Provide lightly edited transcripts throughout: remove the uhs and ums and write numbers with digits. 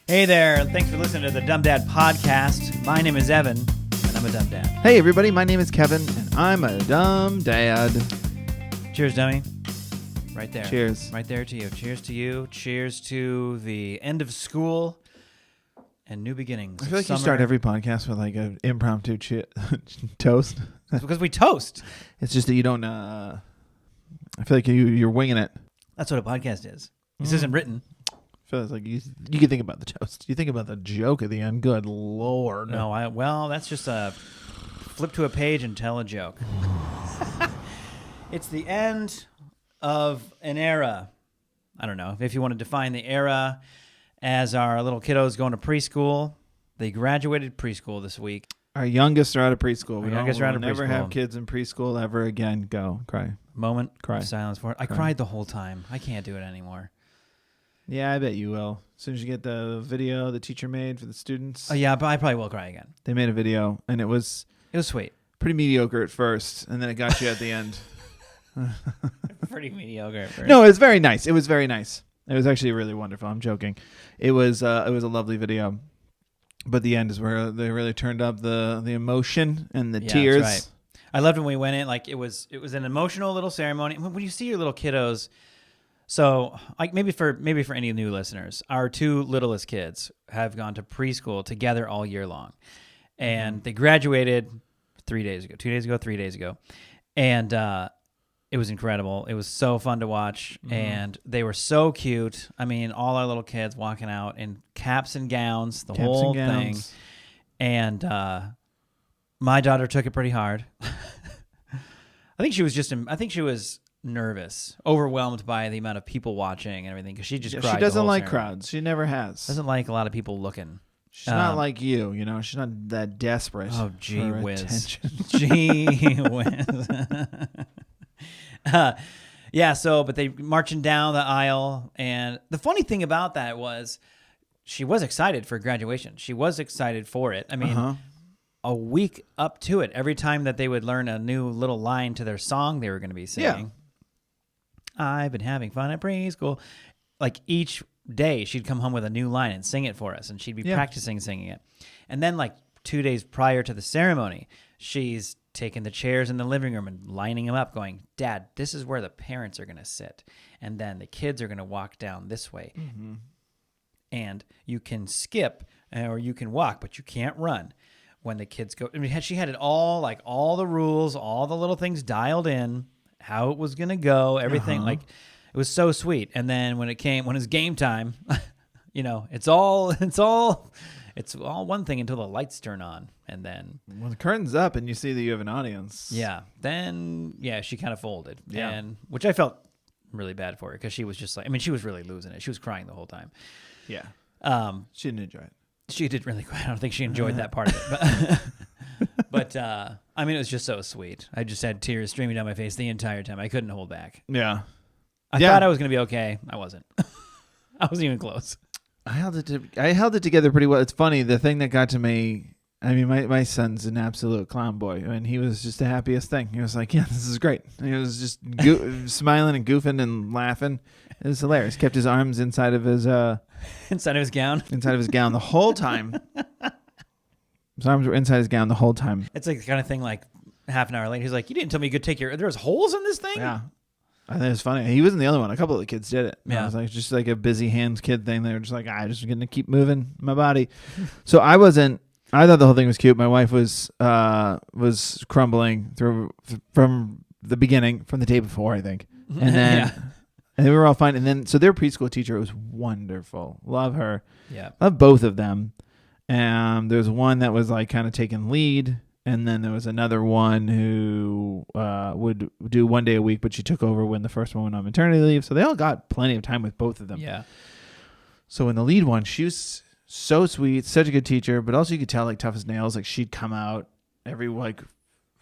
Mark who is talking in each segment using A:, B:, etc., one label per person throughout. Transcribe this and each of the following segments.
A: Hey there, thanks for listening to the Dumb Dad Podcast. My name is Evan, and I'm a dumb dad.
B: Hey everybody, my name is Kevin, and I'm a dumb dad.
A: Cheers, dummy. Right there.
B: Cheers.
A: Right there to you. Cheers to you. Cheers to the end of school and new beginnings.
B: I feel like you start every podcast with like an impromptu toast.
A: It's because we toast.
B: It's just that you don't, I feel like you're winging it.
A: That's what a podcast is. This isn't written.
B: I feel like you can think about the toast. You think about the joke at the end. Good Lord.
A: No, that's just a flip to a page and tell a joke. It's the end of an era. I don't know if you want to define the era as our little kiddos going to preschool. They graduated preschool this week.
B: Our youngest are out of preschool.
A: We'll never
B: have kids in preschool ever again. Go. Cry.
A: Moment.
B: Cry.
A: Of silence for it. I cried the whole time. I can't do it anymore.
B: Yeah, I bet you will. As soon as you get the video the teacher made for the students.
A: Oh, yeah, but I probably will cry again.
B: They made a video, and it was
A: sweet.
B: pretty mediocre at first, and then it got you at the end.
A: Pretty mediocre at first.
B: No, it was very nice. It was very nice. It was actually really wonderful. I'm joking. It was a lovely video. But the end is where they really turned up the emotion and the tears.
A: That's right. I loved when we went in. Like it was an emotional little ceremony. When you see your little kiddos. So, like maybe for any new listeners, our two littlest kids have gone to preschool together all year long, and they graduated 3 days ago, 3 days ago, and it was incredible. It was so fun to watch, and they were so cute. I mean, all our little kids walking out in caps and gowns, the whole thing, and my daughter took it pretty hard. I think she was nervous, overwhelmed by the amount of people watching and everything, because she just cried.
B: She doesn't like
A: ceremony.
B: crowds. She never has.
A: Doesn't like a lot of people looking.
B: She's not like you, She's not that desperate.
A: Oh, gee
B: for
A: whiz.
B: attention.
A: Gee whiz. Yeah, but they marching down the aisle, and the funny thing about that was she was excited for graduation. She was excited for it. I mean, a week up to it, every time that they would learn a new little line to their song they were going to be singing. I've been having fun at preschool. Like each day she'd come home with a new line and sing it for us, and she'd be practicing singing it. And then like 2 days prior to the ceremony, she's taking the chairs in the living room and lining them up going, Dad, this is where the parents are going to sit. And then the kids are going to walk down this way. Mm-hmm. And you can skip or you can walk, but you can't run. When the kids go, I mean, she had it all, like all the rules, all the little things dialed in, how it was going to go, everything. Like it was so sweet. And then when it's game time, it's all one thing until the lights turn on. And then
B: when the curtain's up and you see that you have an audience.
A: Yeah. Then, she kind of folded.
B: Yeah.
A: And which I felt really bad for her, because she was just like, I mean, she was really losing it. She was crying the whole time.
B: Yeah. She didn't enjoy it.
A: She did really cry. I don't think she enjoyed that part of it. But I mean, it was just so sweet. I just had tears streaming down my face the entire time. I couldn't hold back.
B: Yeah.
A: I thought I was going to be okay. I wasn't. I wasn't even close.
B: I held it together pretty well. It's funny. The thing that got to me, I mean, my son's an absolute clown boy, and he was just the happiest thing. He was like, yeah, this is great. And he was just smiling and goofing and laughing. It was hilarious. Kept his arms inside of his gown. Inside of his gown the whole time. His arms were inside his gown the whole time.
A: It's like the kind of thing like half an hour later, he's like, you didn't tell me you could take there's holes in this thing?
B: Yeah. I think it's funny. He wasn't the only one. A couple of the kids did it.
A: Yeah.
B: It was like just like a busy hands kid thing. They were just like, I'm just going to keep moving my body. So I thought the whole thing was cute. My wife was crumbling from the beginning, from the day before, I think. And then and we were all fine. And then, so their preschool teacher was wonderful. Love her.
A: Yeah.
B: Love both of them. And there was one that was like kind of taking lead. And then there was another one who would do 1 day a week, but she took over when the first one went on maternity leave. So they all got plenty of time with both of them.
A: Yeah.
B: So in the lead one, she was so sweet, such a good teacher, but also you could tell like tough as nails. Like she'd come out every like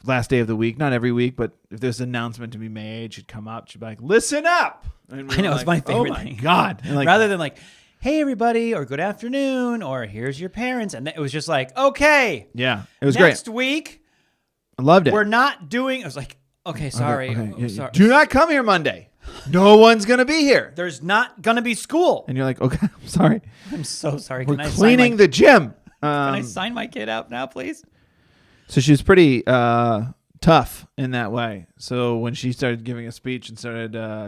B: last day of the week, not every week, but if there's an announcement to be made, she'd come up. She'd be like, "Listen up!" And
A: I know, it's my favorite thing.
B: Oh my God! And like,
A: rather than like, "Hey everybody," or "Good afternoon," or "Here's your parents," and it was just like, "Okay,
B: yeah, it was
A: next
B: great.
A: week,
B: I loved it.
A: We're not doing." I was like, "Okay, sorry,
B: Okay.
A: Sorry.
B: Do not come here Monday." no one's going to be here.
A: There's not going to be school.
B: And you're like, okay, I'm sorry.
A: I'm so sorry.
B: We're cleaning the gym.
A: Can I sign my kid out now, please?
B: So she was pretty tough in that way. So when she started giving a speech and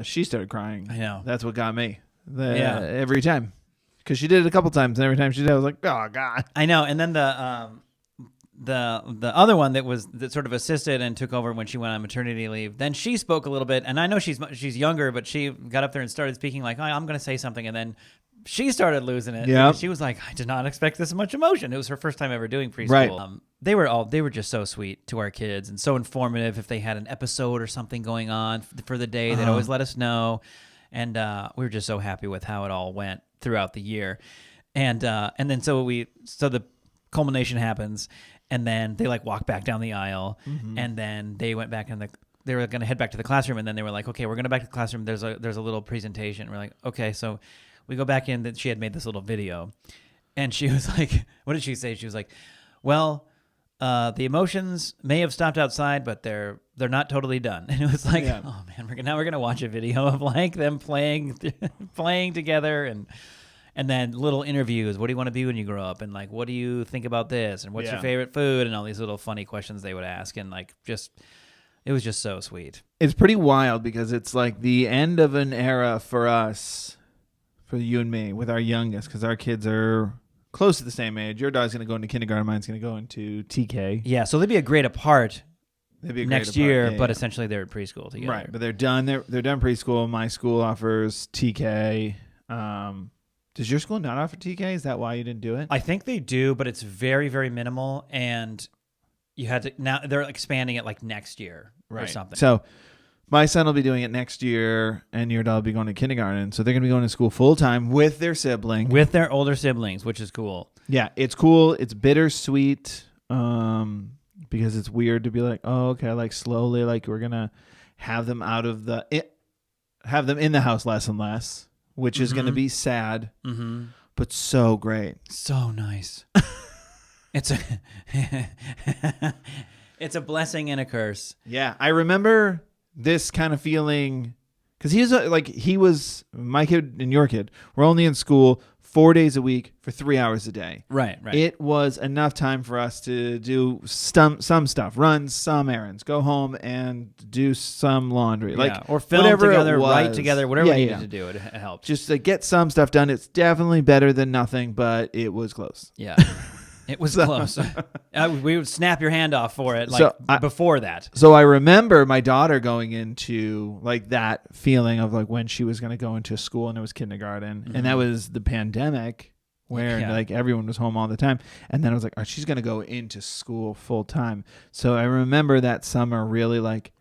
B: she started crying.
A: I know.
B: That's what got me. Every time. Because she did it a couple times, and every time she did, I was like, "Oh God!"
A: I know. And then the other one that sort of assisted and took over when she went on maternity leave. Then she spoke a little bit, and I know she's younger, but she got up there and started speaking like, "Oh, I'm going to say something," and then she started losing it.
B: Yeah,
A: she was like, "I did not expect this much emotion." It was her first time ever doing preschool.
B: Right.
A: They were just so sweet to our kids and so informative. If they had an episode or something going on for the day, they'd always let us know, and we were just so happy with how it all went throughout the year. And then so the culmination happens, and then they like walk back down the aisle, and then they went back they were going to head back to the classroom, and then they were like, okay, we're going to back to the classroom. There's a little presentation. We're like, okay, so we go back in. That she had made this little video, and she was like, what did she say? She was like, well, the emotions may have stopped outside, but they're not totally done. And it was like, oh man, we're gonna watch a video of like them playing together, and then little interviews. What do you want to be when you grow up? And like, what do you think about this? And what's your favorite food? And all these little funny questions they would ask. And like, it was just so sweet.
B: It's pretty wild because it's like the end of an era for us, for you and me, with our youngest, because our kids are close to the same age. Your dog's going to go into kindergarten. Mine's going to go into TK.
A: Yeah, so they'd be a grade apart next year, but essentially they're at preschool together.
B: Right, but they're done. They're done preschool. My school offers TK. Does your school not offer TK? Is that why you didn't do it?
A: I think they do, but it's very, very minimal, and you had to now they're expanding it like next year or something.
B: So my son will be doing it next year, and your dog will be going to kindergarten. So they're going to be going to school full time with their sibling,
A: with their older siblings, which is cool.
B: Yeah, it's cool. It's bittersweet because it's weird to be like, oh, okay, like slowly, like we're gonna have them have them in the house less and less, which is gonna be sad, but so great,
A: so nice. It's a blessing and a curse.
B: Yeah, I remember this kind of feeling because he was my kid and your kid. We're only in school 4 days a week for 3 hours a day.
A: Right.
B: It was enough time for us to do some stuff, run some errands, go home and do some laundry,
A: or film together, write together, whatever we needed to do. It helped.
B: Just to get some stuff done. It's definitely better than nothing, but it was close.
A: Yeah. It was close. We would snap your hand off for it before that.
B: So I remember my daughter going into like that feeling of like when she was going to go into school and it was kindergarten. And that was the pandemic where like everyone was home all the time. And then I was like, oh, she's going to go into school full time. So I remember that summer really like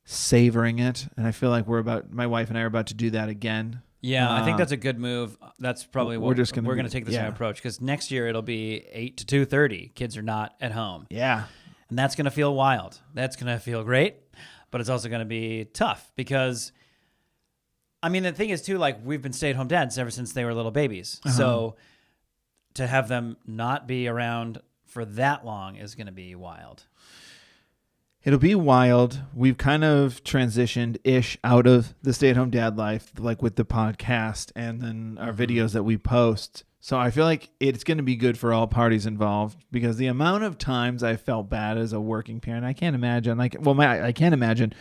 B: savoring it. And I feel like my wife and I are about to do that again.
A: Yeah, I think that's a good move. That's probably what we're going to take the same approach because next year it'll be 8 to 2:30. Kids are not at home.
B: Yeah.
A: And that's going to feel wild. That's going to feel great, but it's also going to be tough because, I mean, the thing is, too, like we've been stay-at-home dads ever since they were little babies. So to have them not be around for that long is going to be wild.
B: It'll be wild. We've kind of transitioned-ish out of the stay-at-home dad life, like with the podcast and then our videos that we post. So I feel like it's going to be good for all parties involved because the amount of times I felt bad as a working parent, I can't imagine. I can't imagine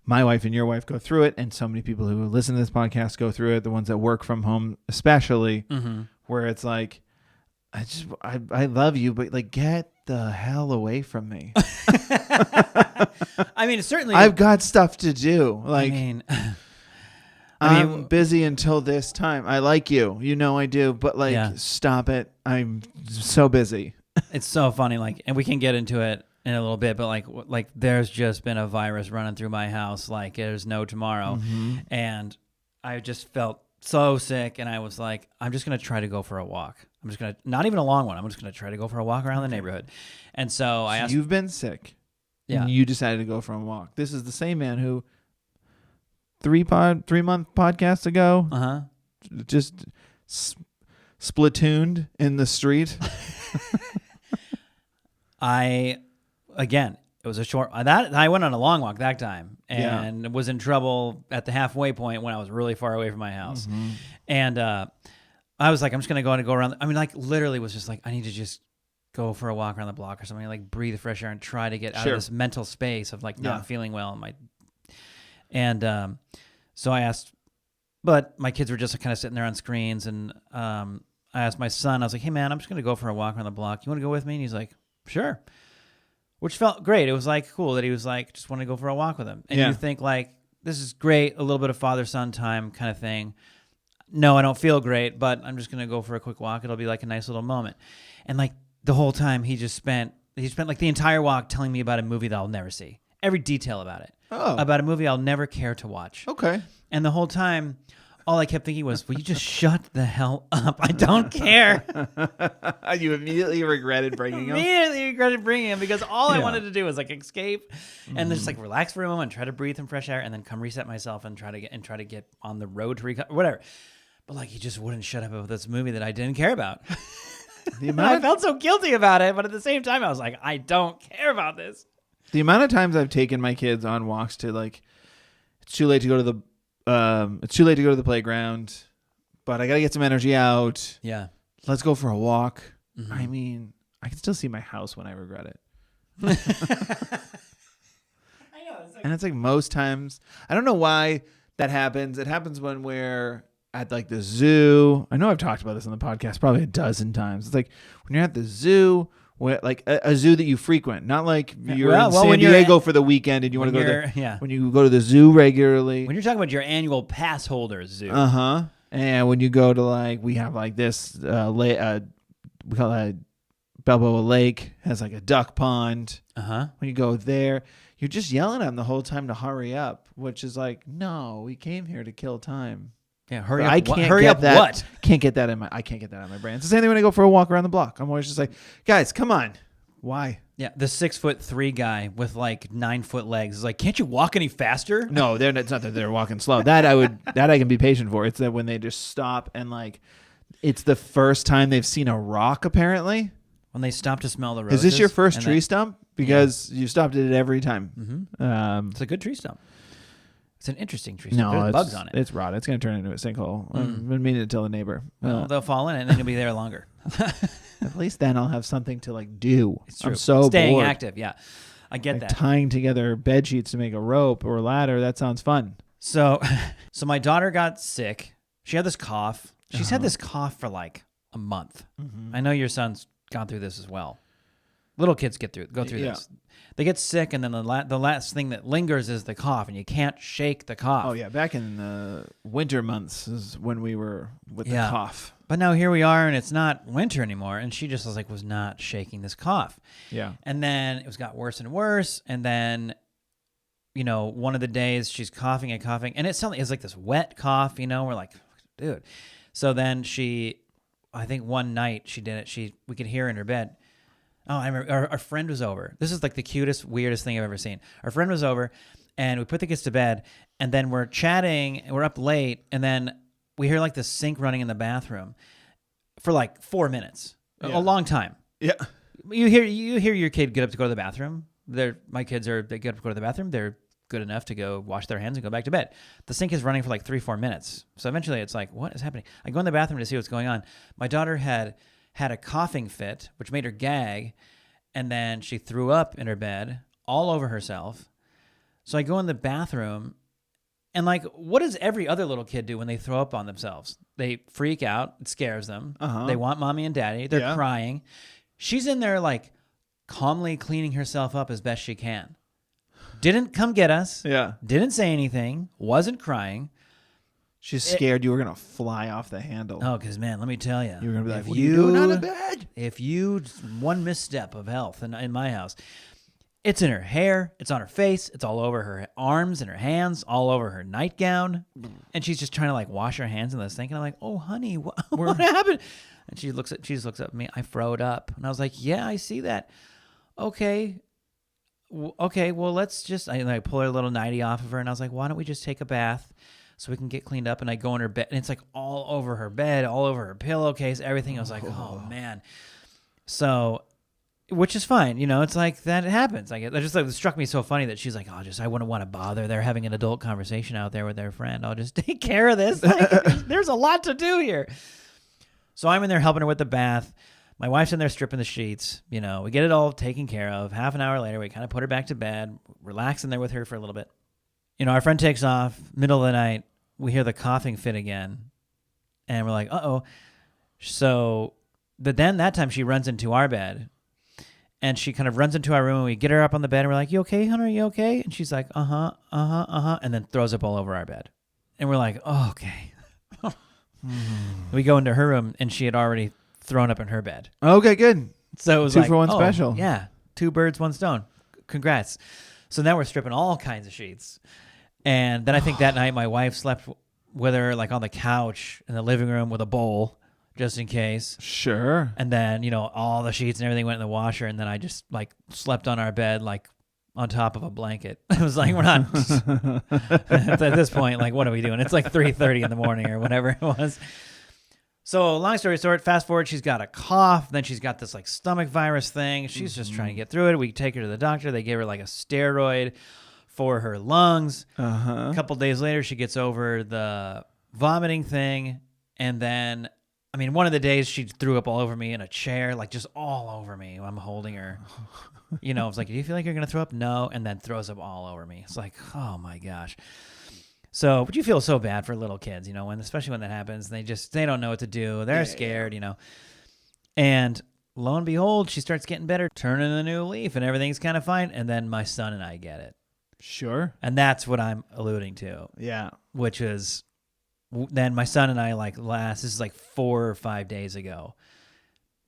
B: my wife and your wife go through it, and so many people who listen to this podcast go through it, the ones that work from home especially, where it's like, I love you, but like get the hell away from me.
A: I mean, certainly
B: I've got stuff to do. Like, I'm
A: mean,
B: busy until this time. I like you, I do, but like, stop it. I'm so busy.
A: It's so funny. Like, and we can get into it in a little bit, but like there's just been a virus running through my house. Like there's no tomorrow. And I just felt so sick. And I was like, I'm just going to try to go for a walk. I'm just going to, not even a long one. I'm just going to try to go for a walk around the neighborhood. And so I asked.
B: You've been sick. Yeah. And you decided to go for a walk. This is the same man who 3-month podcasts ago just splatooned in the street.
A: Again, it was a short that I went on a long walk that time and was in trouble at the halfway point when I was really far away from my house. And I was like, I'm just going to go around. I mean, like literally was just like, I need to just go for a walk around the block or something, like breathe fresh air and try to get out of this mental space of like not feeling well. So I asked, but my kids were just kind of sitting there on screens. And I asked my son, I was like, hey man, I'm just going to go for a walk around the block. You want to go with me? And he's like, sure. Which felt great. It was like cool that he was like, just want to go for a walk with him. And you think like, this is great. A little bit of father-son time kind of thing. No, I don't feel great, but I'm just going to go for a quick walk. It'll be like a nice little moment. And like the whole time he spent like the entire walk telling me about a movie that I'll never see. Every detail about it. Oh. About a movie I'll never care to watch.
B: Okay.
A: And the whole time, all I kept thinking was, will you just shut the hell up? I don't care.
B: You immediately regretted bringing him?
A: Immediately regretted bringing him because all I wanted to do was like escape and just like relax for a moment, try to breathe in fresh air and then come reset myself and try to get on the road to recover, whatever. But like he just wouldn't shut up about this movie that I didn't care about. I felt so guilty about it, but at the same time I was like, I don't care about this.
B: The amount of times I've taken my kids on walks to like, it's too late to go to the playground, but I got to get some energy out.
A: Yeah.
B: Let's go for a walk. Mm-hmm. I mean, I can still see my house when I regret it. I know. And it's like most times, I don't know why that happens. It happens when we're at like the zoo. I know I've talked about this on the podcast probably a dozen times. It's like when you're at the zoo, like a zoo that you frequent, not like you're in San Diego for the weekend and you want to go there. Yeah. When you go to the zoo regularly.
A: When you're talking about your annual pass holder zoo.
B: Uh-huh. And when you go to like, we have like this, we call it Balboa Lake, has like a duck pond. Uh-huh. When you go there, you're just yelling at them the whole time to hurry up, which is like, no, we came here to kill time.
A: Yeah, hurry up.
B: I can't
A: hurry
B: get
A: up.
B: That.
A: What?
B: I can't get that in my brain. It's the same thing when I go for a walk around the block. I'm always just like, guys, come on. Why?
A: Yeah, the 6'3" guy with like 9-foot legs is like, can't you walk any faster?
B: No, it's not that they're walking slow. That I can be patient for. It's that when they just stop and like, it's the first time they've seen a rock apparently.
A: When they stop to smell the roses.
B: Is this your first tree stump? Because you stopped at it every time.
A: Mm-hmm. It's a good tree stump. It's an interesting tree stump.
B: No,
A: there's bugs on it.
B: It's rotted. It's going to turn into a sinkhole. I've been meaning to tell the neighbor.
A: Well, they'll fall in it and then you'll be there longer.
B: At least then I'll have something to like do.
A: It's true.
B: I'm so
A: Staying
B: bored.
A: active, yeah. I get that.
B: Tying together bed sheets to make a rope or a ladder, that sounds fun.
A: So my daughter got sick. She had this cough. She's had this cough for like a month. Mm-hmm. I know your son's gone through this as well. Little kids go through this. They get sick, and then the last thing that lingers is the cough, and you can't shake the cough.
B: Oh, yeah. Back in the winter months is when we were with the cough.
A: But now here we are, and it's not winter anymore, and she just was not shaking this cough. Yeah. And then it got worse and worse, and then, one of the days she's coughing, and it's like this wet cough, we're like, dude. So then I think one night she did it, we could hear her in her bed. Oh, I remember our friend was over. This is like the cutest, weirdest thing I've ever seen. Our friend was over, and we put the kids to bed, and then we're chatting, and we're up late, and then we hear like the sink running in the bathroom for like 4 minutes, a long time. Yeah. You hear your kid get up to go to the bathroom. My kids they get up to go to the bathroom. They're good enough to go wash their hands and go back to bed. The sink is running for like 3-4 minutes. So eventually it's like, what is happening? I go in the bathroom to see what's going on. My daughter had a coughing fit, which made her gag, and then she threw up in her bed all over herself. So I go in the bathroom, and like, what does every other little kid do when they throw up on themselves? They freak out. It scares them. Uh-huh. They want mommy and daddy. They're crying. She's in there like calmly cleaning herself up as best she can. Didn't come get us. Yeah. Didn't say anything. Wasn't crying.
B: She's scared you were going to fly off the handle.
A: Oh, because, man, let me tell you.
B: You were going to be like, what are you doing out of bed?
A: If one misstep of health in my house, it's in her hair, it's on her face, it's all over her arms and her hands, all over her nightgown. And she's just trying to, like, wash her hands in this thing. And I'm like, oh, honey, what happened? And she looks at me. I froed up. And I was like, yeah, I see that. Okay, well, let's just... I pull her little nightie off of her, and I was like, why don't we just take a bath so we can get cleaned up? And I go in her bed, and it's like all over her bed, all over her pillowcase, everything. I was like, oh man. So Which is fine, it's like that happens. Like it just like it struck me so funny that she's like, "Oh, I wouldn't want to bother. They're having an adult conversation out there with their friend. I'll just take care of this. Like, there's a lot to do here." So I'm in there helping her with the bath. My wife's in there stripping the sheets. We get it all taken care of. Half an hour later, we kind of put her back to bed, relax in there with her for a little bit. Our friend takes off. Middle of the night, we hear the coughing fit again, and we're like, "Uh-oh." So, but then that time she runs into our bed. And she kind of runs into our room, and we get her up on the bed, and we're like, "You okay, honey? Are you okay?" And she's like, and then throws up all over our bed. And we're like, "Oh, okay." We go into her room, and she had already thrown up in her bed.
B: Okay, good.
A: So it was
B: 2
A: like,
B: for 1 special.
A: Yeah, 2 birds, 1 stone. Congrats. So now we're stripping all kinds of sheets. And then I think that night my wife slept with her like on the couch in the living room with a bowl, just in case.
B: Sure.
A: And then, all the sheets and everything went in the washer, and then I just like slept on our bed like on top of a blanket. It was like, we're not at this point, like, what are we doing? It's like 3:30 in the morning or whatever it was. So long story short, fast forward, she's got a cough, then she's got this like stomach virus thing. She's just trying to get through it. We take her to the doctor. They gave her like a steroid for her lungs. A couple days later, she gets over the vomiting thing, and then one of the days she threw up all over me in a chair, like just all over me. I'm holding her. It's like, "Do you feel like you're going to throw up?" "No." And then throws up all over me. It's like, oh my gosh. So, but you feel so bad for little kids, especially when that happens. They don't know what to do. They're scared, And lo and behold, she starts getting better, turning a new leaf, and everything's kind of fine. And then my son and I get it.
B: Sure.
A: And that's what I'm alluding to.
B: Yeah.
A: Which is... Then my son and I, this is like 4 or 5 days ago,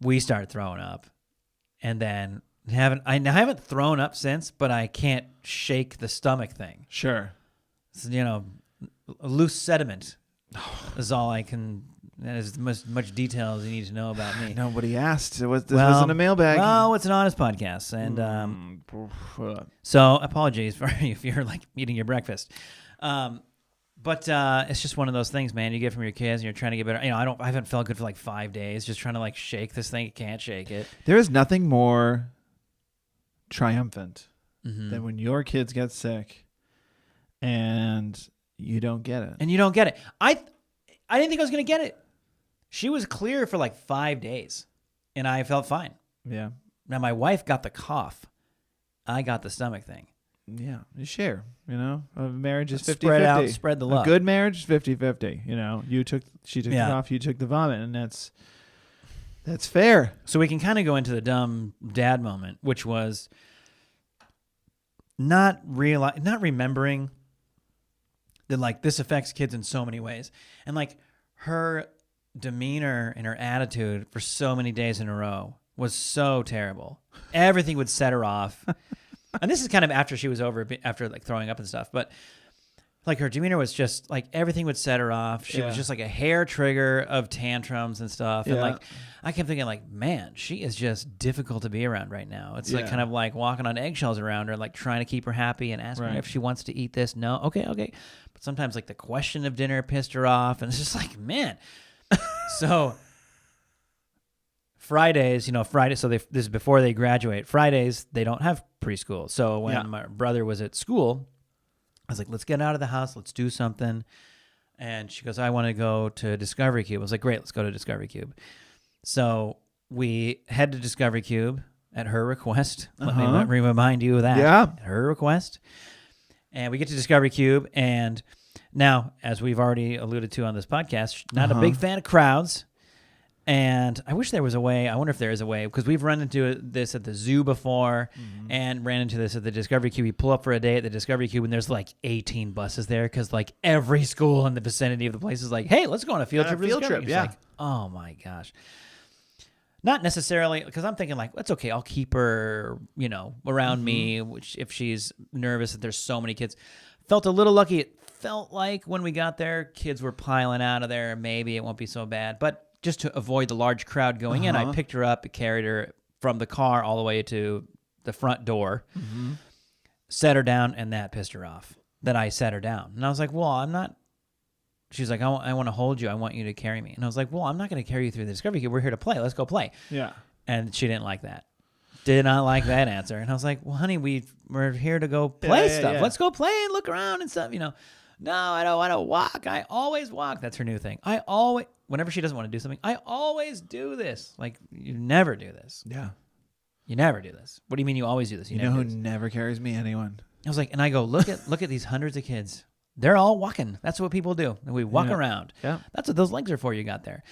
A: we started throwing up, and then I haven't thrown up since, but I can't shake the stomach thing.
B: Sure.
A: It's, loose sediment is all I can. That is much detail as you need to know about me.
B: Nobody asked. This wasn't a mailbag.
A: Well, it's an honest podcast, and so apologies for if you're like eating your breakfast. But it's just one of those things, man. You get from your kids, and you're trying to get better. I haven't felt good for like 5 days. Just trying to like shake this thing. You can't shake it.
B: There is nothing more triumphant than when your kids get sick, and you don't get it.
A: I didn't think I was gonna get it. She was clear for like 5 days, and I felt fine.
B: Yeah.
A: Now my wife got the cough. I got the stomach thing.
B: Yeah, you share. A marriage is 50-50.
A: Spread out, spread the love.
B: A good marriage is 50-50. She took the cough, you took the vomit, and that's fair.
A: So we can kind of go into the dumb dad moment, which was not remembering that like this affects kids in so many ways, and like her demeanor and her attitude for so many days in a row was so terrible. Everything would set her off. And this is kind of after she was over, after like throwing up and stuff. But like her demeanor was just like everything would set her off. She was just like a hair trigger of tantrums and stuff. And like I kept thinking like, man, she is just difficult to be around right now. It's like kind of like walking on eggshells around her, like trying to keep her happy and asking her if she wants to eat this. No, okay. But sometimes like the question of dinner pissed her off, and it's just like, man. So Fridays, so this is before they graduate. Fridays, they don't have preschool. So when my brother was at school, I was like, let's get out of the house. Let's do something. And she goes, I want to go to Discovery Cube. I was like, great, let's go to Discovery Cube. So we head to Discovery Cube at her request. Let me remind you of that.
B: Yeah.
A: At her request. And we get to Discovery Cube. And now, as we've already alluded to on this podcast, not a big fan of crowds. And I wish there was a way. I wonder if there is a way, because we've run into this at the zoo before and ran into this at the Discovery Cube. We pull up for a day at the Discovery Cube, and there's like 18 buses there because like every school in the vicinity of the place is like, hey, let's go on a field trip.
B: Yeah.
A: Like, oh my gosh. Not necessarily, because I'm thinking like, that's okay. I'll keep her, around me, which if she's nervous that there's so many kids. Felt a little lucky. It felt like when we got there, kids were piling out of there. Maybe it won't be so bad. But just to avoid the large crowd going in, I picked her up, carried her from the car all the way to the front door, set her down, and that pissed her off that I set her down. And I was like, well, I'm not. She's like, I want to hold you. I want you to carry me. And I was like, well, I'm not going to carry you through the Discovery Cube. We're here to play. Let's go play.
B: Yeah.
A: And she didn't like that. Did not like that answer. And I was like, well, honey, we're here to go play stuff.
B: Yeah.
A: Let's go play and look around and stuff, No, I don't want to walk. I always walk. That's her new thing. Whenever she doesn't want to do something, I always do this. Like, you never do this.
B: Yeah.
A: You never do this. What do you mean you always do this?
B: You know who never carries me? Anyone.
A: I was like, and I go, look at these hundreds of kids. They're all walking. That's what people do. And we walk around.
B: Yeah.
A: That's what those legs are for you got there.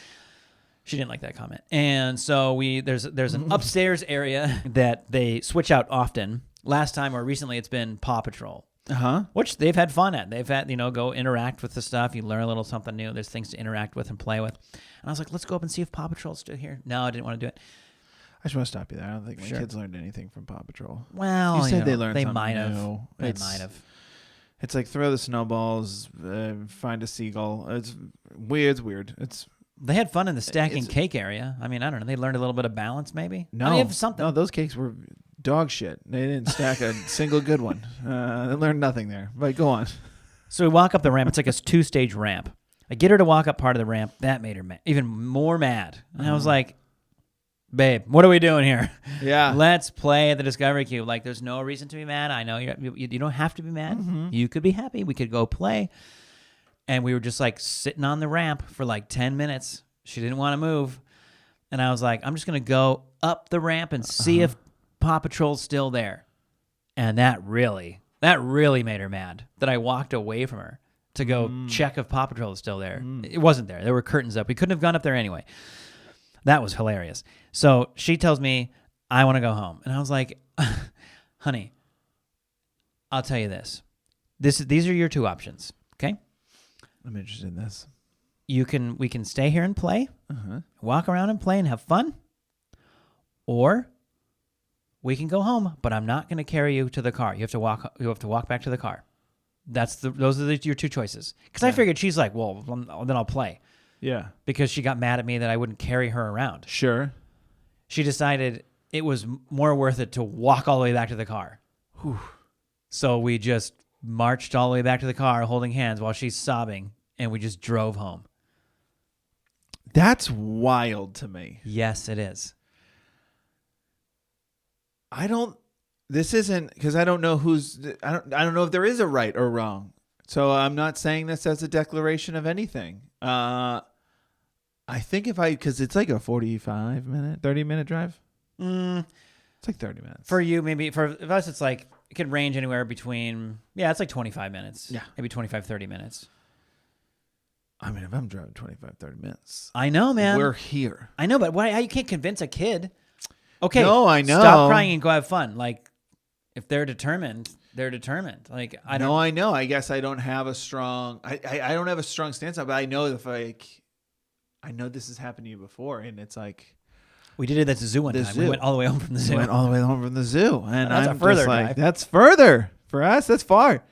A: She didn't like that comment. And so there's an upstairs area that they switch out often. Last time or recently it's been Paw Patrol. Which they've had fun at. They've had, go interact with the stuff. You learn a little something new. There's things to interact with and play with. And I was like, let's go up and see if Paw Patrol's still here. No, I didn't want to do it.
B: I just want to stop you there. I don't think my kids learned anything from Paw Patrol.
A: Well,
B: you said they learned something
A: might have.
B: new.
A: They might have.
B: It's like throw the snowballs, find a seagull. It's weird.
A: They had fun in the stacking cake area. I mean, I don't know. They learned a little bit of balance, maybe.
B: No,
A: something.
B: No, those cakes were dog shit. They didn't stack a single good one. They learned nothing there. But go on.
A: So we walk up the ramp. It's like a 2-stage ramp. I get her to walk up part of the ramp. That made her even more mad. And I was like, babe, what are we doing here?
B: Yeah.
A: Let's play at the Discovery Cube. Like, there's no reason to be mad. I know you don't have to be mad. Mm-hmm. You could be happy. We could go play. And we were just like sitting on the ramp for like 10 minutes. She didn't want to move. And I was like, I'm just going to go up the ramp and see if Paw Patrol's still there. And that really made her mad that I walked away from her to go check if Paw Patrol is still there. It wasn't there. There were curtains up. We couldn't have gone up there anyway. That was hilarious. So she tells me, I want to go home. And I was like, honey, I'll tell you this. These are your two options, okay?
B: I'm interested in this.
A: We can stay here and play, walk around and play and have fun, or we can go home. But I'm not going to carry you to the car. You have to walk back to the car. Those are your two choices. Because I figured she's like, well, then I'll play.
B: Yeah,
A: because she got mad at me that I wouldn't carry her around.
B: Sure.
A: She decided it was more worth it to walk all the way back to the car.
B: Whew.
A: So we just marched all the way back to the car holding hands while she's sobbing, and we just drove home.
B: That's wild to me.
A: Yes, it is.
B: This isn't, because I don't know I don't know if there is a right or wrong. So I'm not saying this as a declaration of anything. I think because it's like a 30-minute drive. It's like 30 minutes.
A: For you, maybe. For us, it's like, it could range anywhere between, it's like 25 minutes.
B: Yeah.
A: Maybe 25, 30 minutes.
B: I mean, if I'm driving 25, 30 minutes.
A: I know, man.
B: We're here.
A: I know, but how you can't convince a kid. Okay.
B: No, I know.
A: Stop crying and go have fun. Like, if they're determined, they're determined. Like, I don't.
B: No, I know. I guess I don't have a strong. I don't have a strong stance on it, but I know I know this has happened to you before, and it's like
A: we did it at the zoo one time. We went all the way home from the zoo.
B: We went all the way home from the zoo, and
A: that's
B: I'm
A: a further
B: just like,
A: drive.
B: that's further for us. That's far.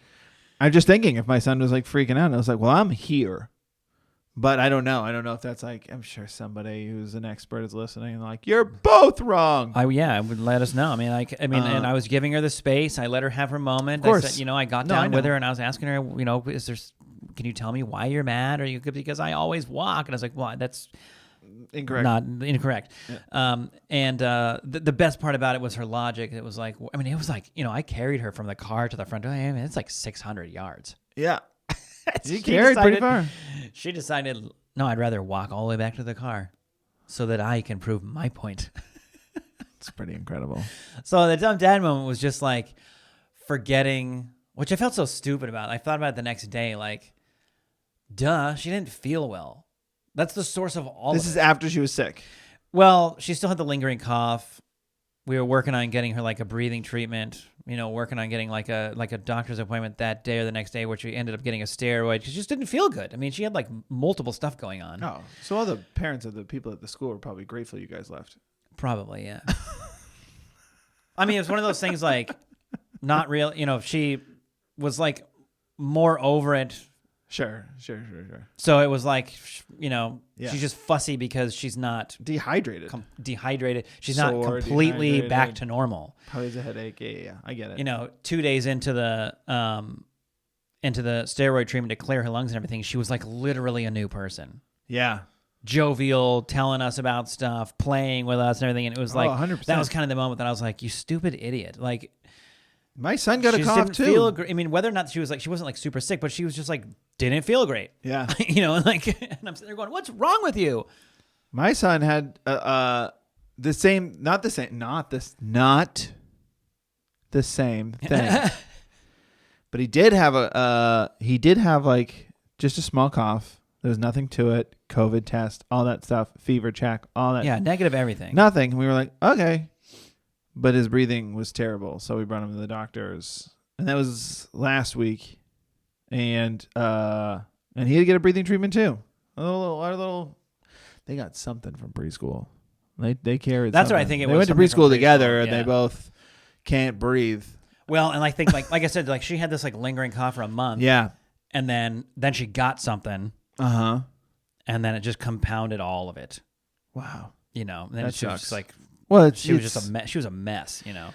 B: I'm just thinking if my son was like freaking out, and I was like, well, I'm here. But I don't know. I don't know if that's like, I'm sure somebody who's an expert is listening and like, you're both wrong.
A: I would let us know. I mean, and I was giving her the space. I let her have her moment.
B: Of course.
A: I said, I got down with her and I was asking her, can you tell me why you're mad? Or because I always walk. And I was like, well, that's
B: incorrect.
A: Not incorrect.
B: Yeah.
A: The best part about it was her logic. It was like, I carried her from the car to the front door. I mean, it's like 600 yards.
B: Yeah. You carried pretty far.
A: She decided, no, I'd rather walk all the way back to the car so that I can prove my point.
B: It's pretty incredible.
A: So the dumb dad moment was just like forgetting, which I felt so stupid about. I thought about it the next day, like, duh, she didn't feel well. That's the source of all
B: this
A: of
B: is
A: it.
B: After she was sick.
A: Well, she still had the lingering cough. We were working on getting her like a breathing treatment, working on getting like a doctor's appointment that day or the next day, where she ended up getting a steroid because she just didn't feel good. I mean, she had like multiple stuff going on.
B: Oh, so all the parents of the people at the school were probably grateful you guys left.
A: Probably, yeah. I mean, it was one of those things like not real, she was like more over it.
B: Sure.
A: So it was like,
B: Yeah.
A: she's just fussy because she's not
B: dehydrated.
A: Dehydrated. She's not completely
B: dehydrated.
A: Back to normal.
B: Probably has a headache. Yeah, I get it.
A: 2 days into the steroid treatment to clear her lungs and everything, she was like literally a new person.
B: Yeah.
A: jovial, telling us about stuff, playing with us and everything. And it was like,
B: 100%.
A: that was kind of the moment that I was like, you stupid idiot. Like,
B: my son got a
A: she
B: cough
A: didn't
B: too.
A: feel I mean, whether or not she wasn't like super sick, but she was just like, didn't feel great.
B: Yeah.
A: You know, like, and I'm sitting there going, what's wrong with you?
B: My son had the same, not the same thing. But he did have like just a small cough. There was nothing to it. COVID test, all that stuff, fever check, all that.
A: Yeah, negative everything.
B: Nothing. And we were like, okay. But his breathing was terrible, so we brought him to the doctors. And that was last week. And he had to get a breathing treatment too. They got something from preschool. They carried.
A: That's
B: something.
A: what I think it
B: they
A: was.
B: They went to preschool together, and
A: yeah.
B: they both can't breathe.
A: Well, and I think like I said, like she had this like lingering cough for a month.
B: Yeah.
A: And then she got something.
B: Uh-huh.
A: And then it just compounded all of it.
B: Wow.
A: You know, and then
B: that
A: she was
B: sucks.
A: just like,
B: well,
A: she was just a mess. She was a mess, you know.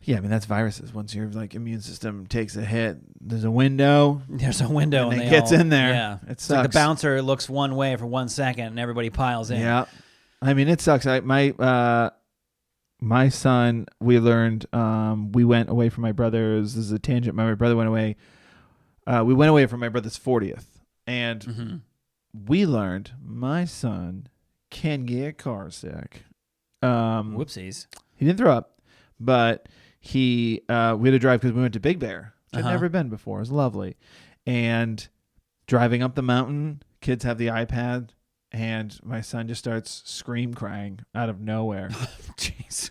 B: Yeah, I mean that's viruses. Once your like immune system takes a hit, there's a window.
A: There's a window,
B: and it gets in there.
A: Yeah,
B: it
A: it's
B: sucks.
A: like the bouncer looks one way for 1 second, and everybody piles in.
B: Yeah, I mean it sucks. My son, we learned. We went away from my brother's. This is a tangent. My brother went away. We went away from my brother's 40th, and we learned my son can get car sick.
A: Whoopsies.
B: He didn't throw up, but we had to drive because we went to Big Bear, which I'd never been before. It was lovely. And driving up the mountain, kids have the iPad, and my son just starts crying out of nowhere.
A: Jeez.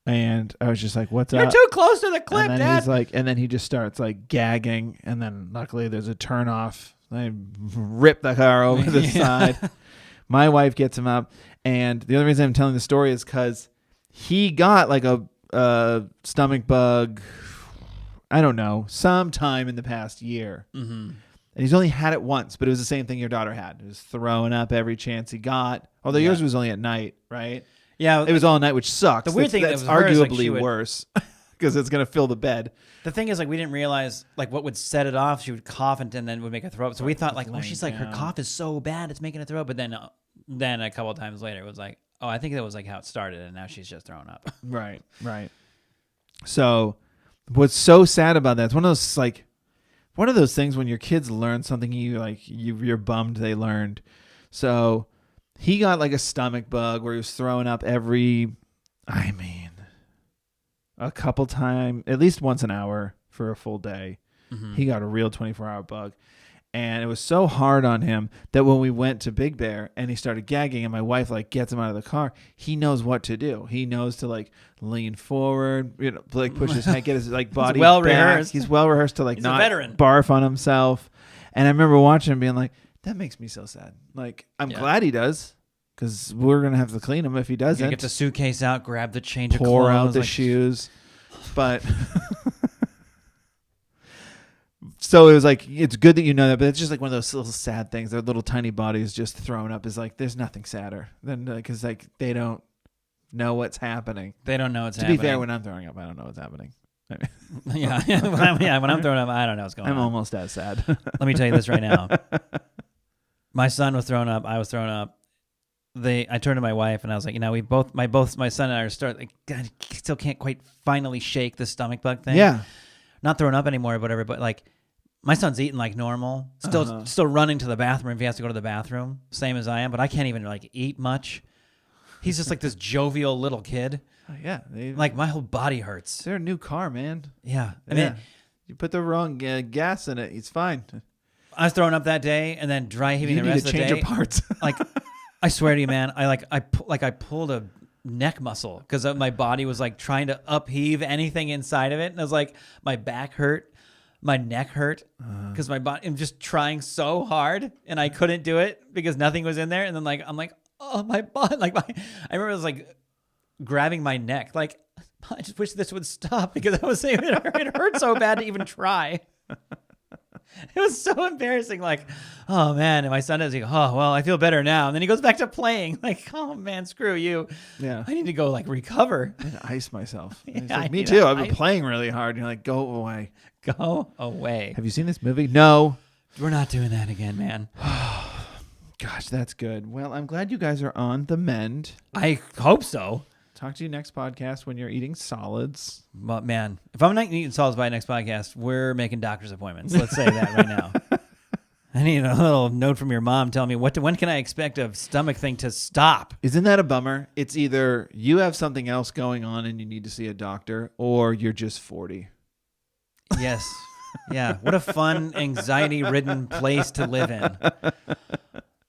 B: And I was just like, what's
A: You're
B: up?
A: too close to the clip,
B: and then
A: Dad.
B: he's like, and then he just starts like gagging, and then luckily there's a turn off. I rip the car over the side. My wife gets him up, and the only reason I'm telling the story is because he got like a stomach bug, I don't know, sometime in the past year. And he's only had it once, but it was the same thing your daughter had. It was throwing up every chance he got. Although yours was only at night, right?
A: Yeah.
B: It was all night, which sucks.
A: The weird thing
B: that's
A: that was hers, like,
B: arguably worse because it's going to fill the bed.
A: The thing is, like, we didn't realize, like, what would set it off. She would cough and then would make her throw up. So we thought, like, she's like, her cough is so bad, it's making her throw up. But then a couple of times later, it was like, oh, I think that was, like, how it started, and now she's just throwing up.
B: Right. So what's so sad about that, it's one of those things when your kids learn something you're bummed they learned. So he got like a stomach bug where he was throwing up a couple times, at least once an hour for a full day. He got a real 24-hour bug. And it was so hard on him that when we went to Big Bear and he started gagging and my wife like gets him out of the car, he knows what to do. He knows to like lean forward, like push his head, get his like body
A: well
B: back.
A: rehearsed.
B: He's well rehearsed to like
A: He's
B: not
A: a veteran.
B: barf on himself. And I remember watching him being like, that makes me so sad. Like, I'm glad he does because we're going to have to clean him if he doesn't.
A: You get the suitcase out, grab the change of clothes.
B: Pour out the shoes. But... So it was like, it's good that you know that, but it's just like one of those little sad things. Their little tiny bodies just thrown up is like, there's nothing sadder than because like they don't know what's happening.
A: They don't know what's happening.
B: To be fair, when I'm throwing up, I don't know what's happening.
A: Yeah, when I'm throwing up, I don't know what's going on.
B: I'm almost as sad.
A: Let me tell you this right now. My son was throwing up. I was throwing up. I turned to my wife and I was like, my son and I are God, still can't quite finally shake the stomach bug thing.
B: Yeah.
A: Not throwing up anymore or whatever, but like my son's eating like normal, still running to the bathroom if he has to go to the bathroom, same as I am, but I can't even like eat much. He's just like this jovial little kid.
B: Yeah.
A: Like my whole body hurts.
B: They're a new car, man.
A: Yeah. I mean,
B: you put the wrong gas in it, it's fine.
A: I was throwing up that day and then dry heaving the rest of the day.
B: You need to change your parts.
A: Like, I swear to you, man, I pulled a neck muscle because my body was like trying to upheave anything inside of it, and I was like, my back hurt, my neck hurt because my body. I'm just trying so hard, and I couldn't do it because nothing was in there. And then like I'm like, oh my body, I remember it was like grabbing my neck, like I just wish this would stop because I was saying it hurt so bad to even try. It was so embarrassing. Like, oh man, and my son is like, oh well, I feel better now. And then he goes back to playing. Like, oh man, screw you.
B: Yeah,
A: I need to go like recover.
B: And ice myself.
A: Yeah,
B: like, me too. I've been playing really hard. And you're like, go away.
A: Go away.
B: Have you seen this movie? No.
A: We're not doing that again, man.
B: Gosh, that's good. Well, I'm glad you guys are on the mend.
A: I hope so.
B: Talk to you next podcast when you're eating solids.
A: But man, if I'm not eating solids by next podcast, we're making doctor's appointments. Let's say that right now. I need a little note from your mom telling me when can I expect a stomach thing to stop?
B: Isn't that a bummer? It's either you have something else going on and you need to see a doctor, or you're just 40.
A: Yes. Yeah. What a fun, anxiety-ridden place to live in.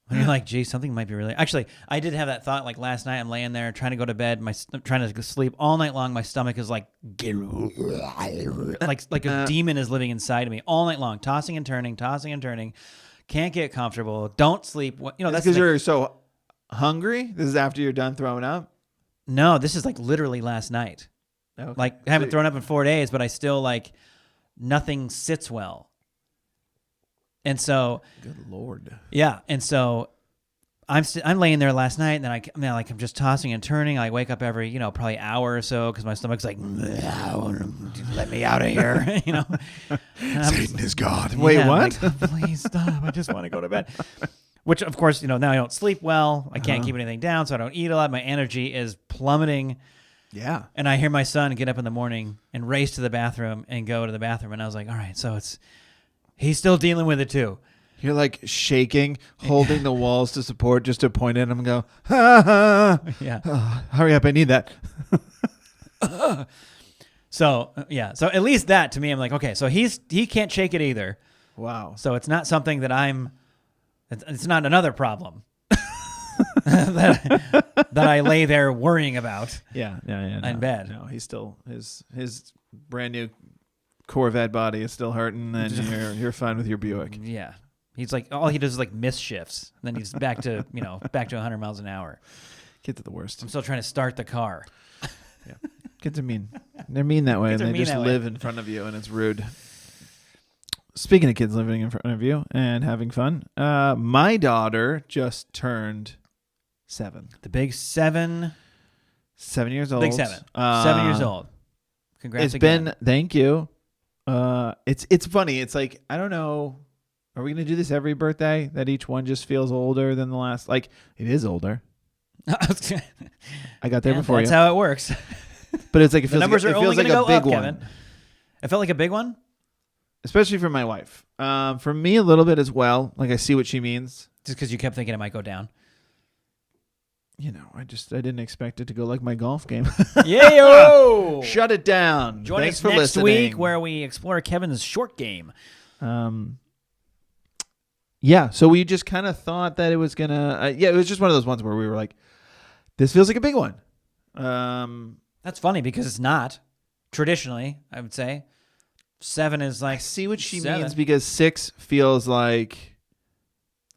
A: When you're like, gee, something might be really... Actually, I did have that thought like last night. I'm laying there trying to go to bed. I'm trying to sleep all night long. My stomach is like a demon is living inside of me all night long, tossing and turning. Can't get comfortable. Don't sleep.
B: That's because you're so hungry? This is after you're done throwing up?
A: No, this is like literally last night.
B: Okay.
A: Like, I haven't thrown up in 4 days, but I still like nothing sits well. And so,
B: good Lord.
A: Yeah. And so I'm laying there last night, and then I'm just tossing and turning. I wake up every, probably hour or so because my stomach's like, let me out of here.
B: Satan is God. Wait, what?
A: I'm like, please stop. I just want to go to bed. Which, of course, now I don't sleep well. I can't keep anything down, so I don't eat a lot. My energy is plummeting.
B: Yeah.
A: And I hear my son get up in the morning and race to the bathroom and go to the bathroom. And I was like, all right, so he's still dealing with it too.
B: You're like shaking, holding the walls to support, just to point at him and go, ha.
A: Yeah.
B: Oh, hurry up, I need that.
A: So at least that to me, I'm like, okay, so he can't shake it either.
B: Wow.
A: So it's not something that it's not another problem that I lay there worrying about.
B: Yeah.
A: In bed.
B: No, he's still, his brand new Corvette body is still hurting, and you're fine with your Buick.
A: Yeah. He's like, all he does is like miss shifts. And then he's back to 100 miles an hour.
B: Kids are the worst.
A: I'm still trying to start the car.
B: Yeah. Kids are mean. They're mean that way, and they just live in front of you, and it's rude. Speaking of kids living in front of you and having fun, my daughter just turned 7.
A: The big 7.
B: 7 years old.
A: Big 7. 7 years old. Congrats
B: It's
A: again.
B: been, thank you. It's funny. It's like, I don't know. Are we going to do this every birthday, that each one just feels older than the last? Like, it is older. I got there before
A: that's
B: you.
A: how it works.
B: But it's like, it feels
A: numbers
B: like,
A: are only
B: a
A: gonna go
B: big
A: up,
B: one.
A: Kevin. It felt like a big one?
B: Especially for my wife. For me, a little bit as well. Like, I see what she means.
A: Just because you kept thinking it might go down.
B: I didn't expect it to go like my golf game.
A: Yeah.
B: Shut it down.
A: Join
B: Thanks
A: us
B: for
A: next
B: listening.
A: week where we explore Kevin's short game.
B: Yeah, so we just kind of thought that it was going to... it was just one of those ones where we were like, this feels like a big one.
A: That's funny because it's not. Traditionally, I would say. 7 is like...
B: I see what she
A: 7.
B: means, because 6 feels like...